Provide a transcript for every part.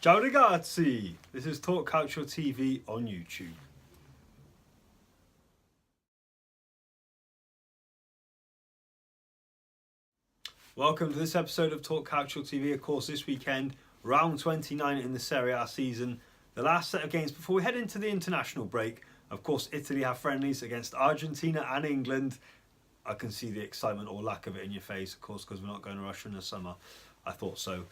Ciao ragazzi! This is Talk Calcio TV on YouTube. Welcome to this episode of Talk Calcio TV. Of course, this weekend, round 29 in the Serie A season. The last set of games before we head into the international break. Of course, Italy have friendlies against Argentina and England. I can see the excitement or lack of it in your face, of course, because we're not going to Russia in the summer. I thought so.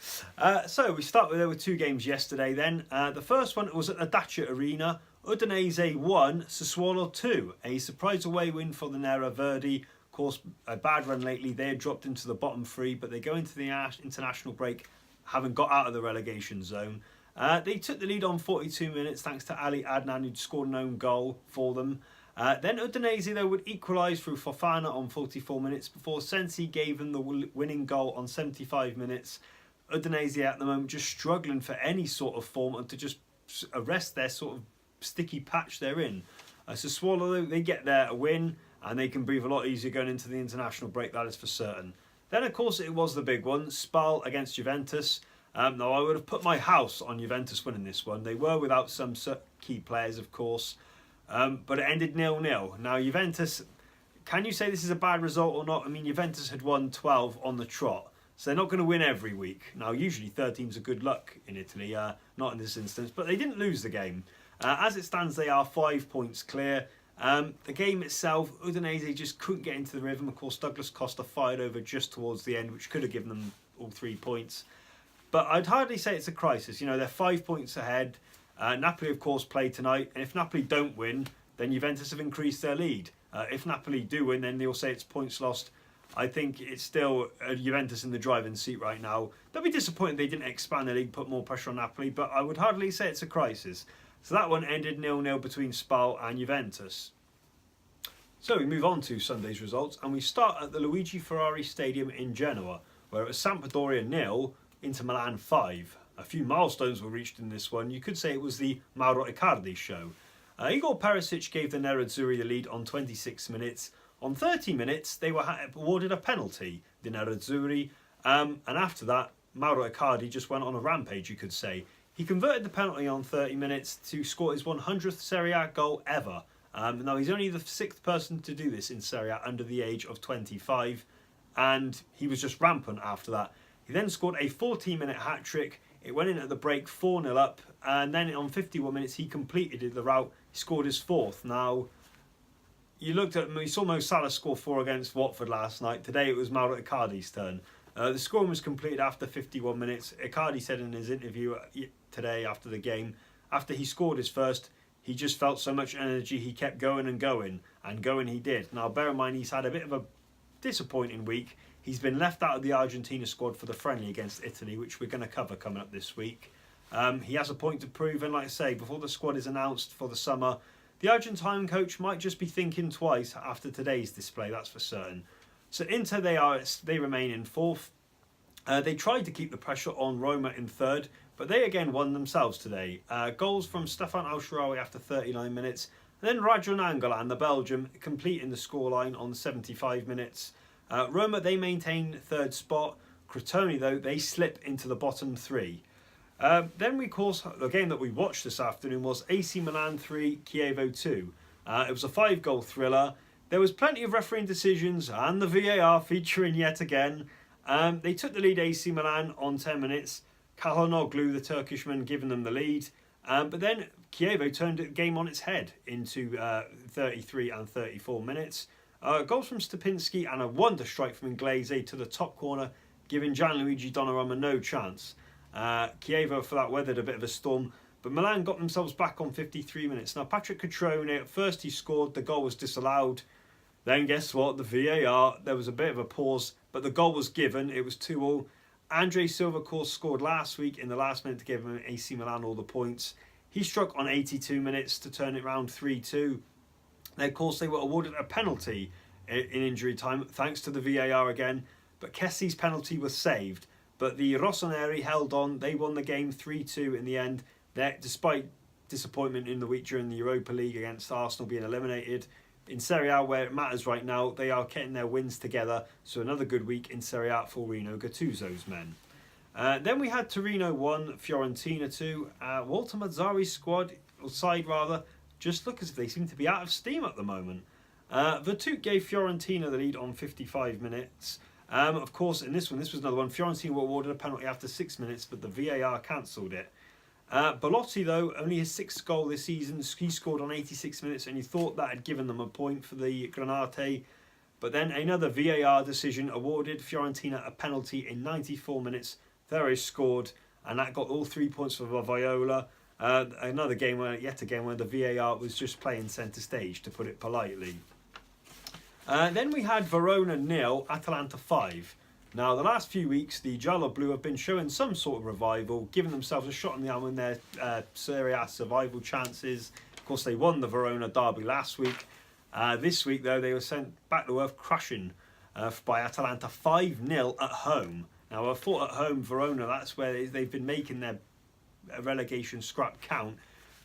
So we start with there were two games yesterday then. The first one was at the Dacia Arena. Udinese 1, Sassuolo 2. A surprise away win for the Nerazzurri. Of course, a bad run lately. They had dropped into the bottom three, but they go into the international break having got out of the relegation zone. They took the lead on 42 minutes thanks to Ali Adnan, who'd scored an own goal for them. Then Udinese, though, would equalise through Fofana on 44 minutes before Sensi gave them the winning goal on 75 minutes. Udinese at the moment just struggling for any sort of form and to just arrest their sort of sticky patch they're in. Sassuolo, though, they get there a win and they can breathe a lot easier going into the international break, that is for certain. Then, of course, it was the big one, Spal against Juventus. Now, I would have put my house on Juventus winning this one. They were without some key players, of course. But it ended 0-0. Now, Juventus, can you say this is a bad result or not? I mean, Juventus had won 12 on the trot, so they're not going to win every week. Now, usually third teams are good luck in Italy, not in this instance, but they didn't lose the game. As it stands, they are 5 points clear. The game itself, Udinese just couldn't get into the rhythm. Of course, Douglas Costa fired over just towards the end, which could have given them all 3 points. But I'd hardly say it's a crisis. You know, they're 5 points ahead. Napoli, of course, play tonight, and if Napoli don't win, then Juventus have increased their lead. If Napoli do win, then they'll say it's points lost. I think it's still Juventus in the driving seat right now. They'll be disappointed they didn't expand the league, put more pressure on Napoli, but I would hardly say it's a crisis. So that one ended 0-0 between Spal and Juventus. So we move on to Sunday's results, and we start at the Luigi Ferrari Stadium in Genoa, where it was Sampdoria 0, Inter Milan 5. A few milestones were reached in this one. You could say it was the Mauro Icardi show. Igor Perisic gave the Nerazzurri the lead on 26 minutes. On 30 minutes, they were awarded a penalty, the Nerazzurri. And after that, Mauro Icardi just went on a rampage, you could say. He converted the penalty on 30 minutes to score his 100th Serie A goal ever. Now, he's only the 6th person to do this in Serie A under the age of 25. And he was just rampant after that. He then scored a 14-minute hat-trick. It went in at the break 4-0 up, and then on 51 minutes he completed the route. He scored his 4th. Now, you saw Mo Salah score 4 against Watford last night. Today it was Mauro Icardi's turn. The scoring was completed after 51 minutes. Icardi said in his interview today after the game, after he scored his first, he just felt so much energy he kept going and going, and going he did. Now, bear in mind he's had a bit of a disappointing week. He's been left out of the Argentina squad for the friendly against Italy, which we're going to cover coming up this week. He has a point to prove, and like I say, before the squad is announced for the summer, the Argentine coach might just be thinking twice after today's display, that's for certain. So Inter, they remain in 4th. They tried to keep the pressure on Roma in 3rd, but they again won themselves today. Goals from Stefan El-Shaarawy after 39 minutes, and then Rajon Angolan, the Belgian, completing the scoreline on 75 minutes. Roma, they maintain 3rd spot. Crotone, though, they slip into the bottom 3. Then, of course, the game that we watched this afternoon was AC Milan 3, Chievo 2. It was a 5-goal thriller. There was plenty of refereeing decisions and the VAR featuring yet again. They took the lead, AC Milan, on 10 minutes. Calhanoglu, the Turkishman, giving them the lead. But then Chievo turned the game on its head into 33 and 34 minutes. Goals from Stupinski and a wonder strike from Inglese to the top corner, giving Gianluigi Donnarumma no chance. Chievo for that weathered a bit of a storm, but Milan got themselves back on 53 minutes. Now, Patrick Crotone, at first he scored, the goal was disallowed. Then guess what? The VAR, there was a bit of a pause, but the goal was given. It was 2-2. Andre Silva, of course, scored last week in the last minute to give AC Milan all the points. He struck on 82 minutes to turn it round 3-2. Then, of course, they were awarded a penalty in injury time, thanks to the VAR again. But Kessi's penalty was saved. But the Rossoneri held on. They won the game 3-2 in the end. Despite disappointment in the week during the Europa League against Arsenal being eliminated. In Serie A, where it matters right now, they are getting their wins together. So another good week in Serie A for Rino Gattuso's men. Then we had Torino 1, Fiorentina 2. Walter Mazzari's side just look as if they seem to be out of steam at the moment. Vertut gave Fiorentina the lead on 55 minutes. Of course, in this was another one. Fiorentina were awarded a penalty after 6 minutes, but the VAR cancelled it. Belotti, though, only his 6th goal this season. He scored on 86 minutes, and you thought that had given them a point for the Granate. But then another VAR decision awarded Fiorentina a penalty in 94 minutes. There is scored, and that got all 3 points for Viola. Another game where the VAR was just playing centre stage, to put it politely. Then we had Verona 0, Atalanta 5. Now, the last few weeks, the Giallo-Blu have been showing some sort of revival, giving themselves a shot in the arm in their Serie A survival chances. Of course, they won the Verona derby last week. This week, though, they were sent back to earth crushing by Atalanta 5-0 at home. Now, I thought at home, Verona, that's where they've been making their relegation scrap count,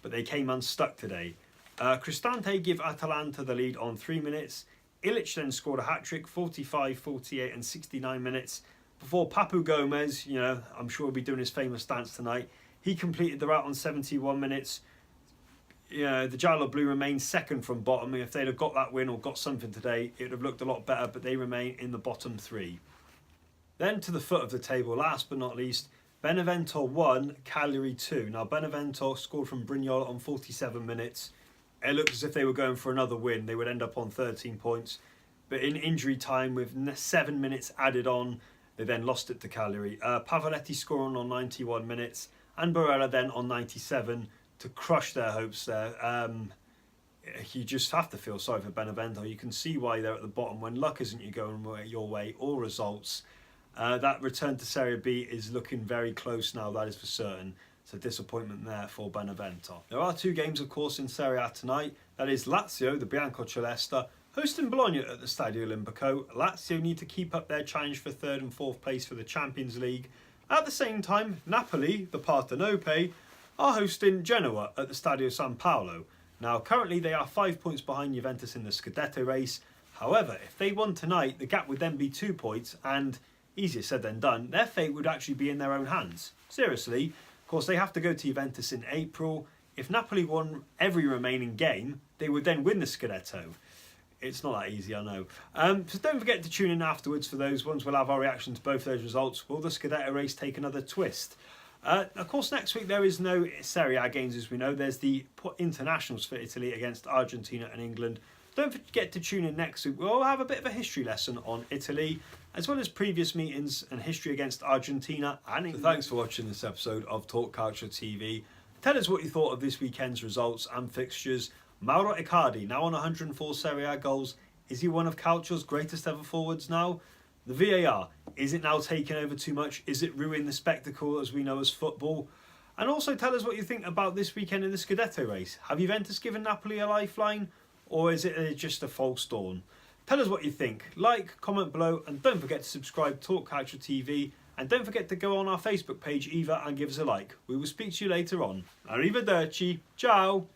but they came unstuck today. Cristante give Atalanta the lead on 3 minutes. Ilic then scored a hat-trick, 45, 48 and 69 minutes, before Papu Gomez, I'm sure he'll be doing his famous dance tonight, he completed the route on 71 minutes. The Giallo-Blu remain second from bottom. If they'd have got that win or got something today, it would have looked a lot better, but they remain in the bottom 3. Then to the foot of the table, last but not least, Benevento 1, Cagliari 2. Now, Benevento scored from Brignola on 47 minutes. It looked as if they were going for another win. They would end up on 13 points. But in injury time, with 7 minutes added on, they then lost it to Cagliari. Pavoletti scoring on 91 minutes, and Barella then on 97 to crush their hopes there. You just have to feel sorry for Benevento. You can see why they're at the bottom when luck isn't going your way, or results. That return to Serie B is looking very close now, that is for certain. So disappointment there for Benevento. There are 2 games, of course, in Serie A tonight. That is Lazio, the Biancoceleste, hosting Bologna at the Stadio Olimpico. Lazio need to keep up their challenge for 3rd and 4th place for the Champions League. At the same time, Napoli, the Partenope, are hosting Genoa at the Stadio San Paolo. Now, currently they are 5 points behind Juventus in the Scudetto race. However, if they won tonight, the gap would then be 2 points, and easier said than done, their fate would actually be in their own hands. Seriously. Of course, they have to go to Juventus in April. If Napoli won every remaining game, they would then win the Scudetto. It's not that easy, I know. So don't forget to tune in afterwards for those ones. We'll have our reaction to both those results. Will the Scudetto race take another twist? Of course, next week there is no Serie A games, as we know. There's the internationals for Italy against Argentina and England. Don't forget to tune in next week. We'll have a bit of a history lesson on Italy, as well as previous meetings and history against Argentina and England. So thanks for watching this episode of Talk Calcio TV. Tell us what you thought of this weekend's results and fixtures. Mauro Icardi, now on 104 Serie A goals. Is he one of Calcio's greatest ever forwards now? The VAR, is it now taking over too much? Is it ruining the spectacle as we know as football? And also tell us what you think about this weekend in the Scudetto race. Have Juventus given Napoli a lifeline? Or is it just a false dawn? Tell us what you think. Like, comment below, and don't forget to subscribe to Talk Calcio TV. And don't forget to go on our Facebook page either and give us a like. We will speak to you later on. Arrivederci. Ciao.